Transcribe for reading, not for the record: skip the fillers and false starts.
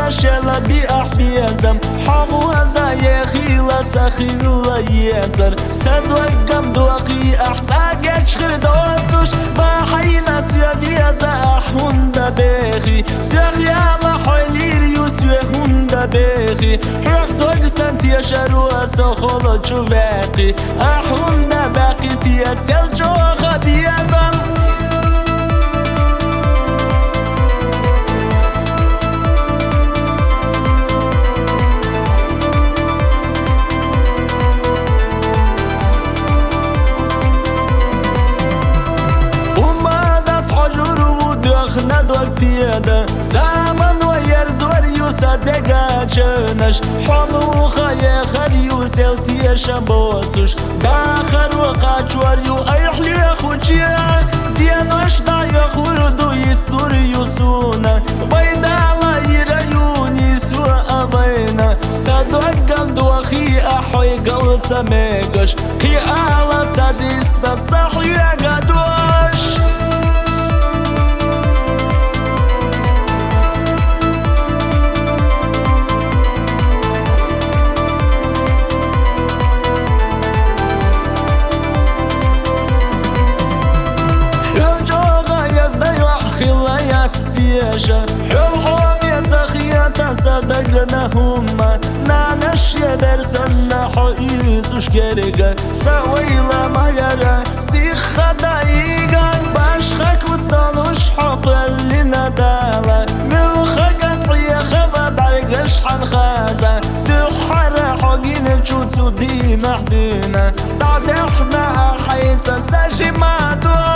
شلا بأحبيزم حمو هزاي خيلا سخيلا يزر سدوقم دوقي أحتاج شخر دوتوش بحينا سيدي أحون دبيخي سيخي على حيلير يسوهون دبيخي حرخ دوق سنتي شروع سخول جواقي أحون دباقي تيسل جوخ بيزم ندوك بيدا زمن ويرزور يصدق جنش حمو خي خليو سلتي شبوتش داخل وقاچور يو ايحلي خوچيا دينش دا يخردو يستور يسونا بيد على يريوني سو ابينا صدق دوخي احوي قلت ميغش قي على صديس دا صحي قدوش خلايات ستيشة حوحوم يتخيات صدقنا هما نعنش يبرسنا حقيسوش كرقا سويلا ما يرى سيخة دايقا باشخك وستالوش حق اللي ندالا ملخقا حيخة بعيقش حنخازا تحرى حقين تشوتو دينا حدينا تعد احنا حيسا ساجي ما دو